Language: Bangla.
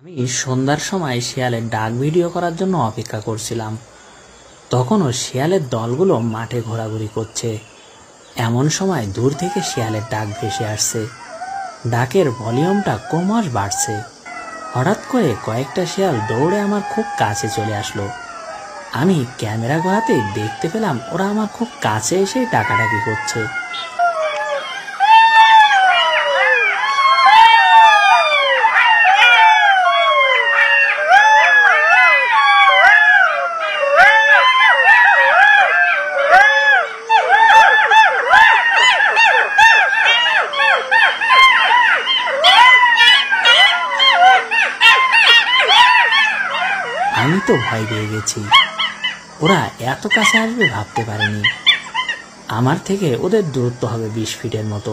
আমি সন্ধ্যার সময় শিয়ালের ডাক ভিডিও করার জন্য অপেক্ষা করছিলাম। তখনও শিয়ালের দলগুলো মাঠে ঘোরাঘুরি করছে। এমন সময় দূর থেকে শিয়ালের ডাক ভেসে আসছে। ডাকের ভলিউমটা ক্রমশ বাড়ছে। হঠাৎ করে কয়েকটা শিয়াল দৌড়ে আমার খুব কাছে চলে আসলো। আমি ক্যামেরা ঘোরাতে দেখতে পেলাম ওরা আমার খুব কাছে এসে ডাকাডাকি করছে। আমি তো ভয় পেয়ে গেছি। ওরা এত কাছে আসবে ভাবতে পারিনি। আমার থেকে ওদের দূরত্ব হবে 20 ফিটের মতো।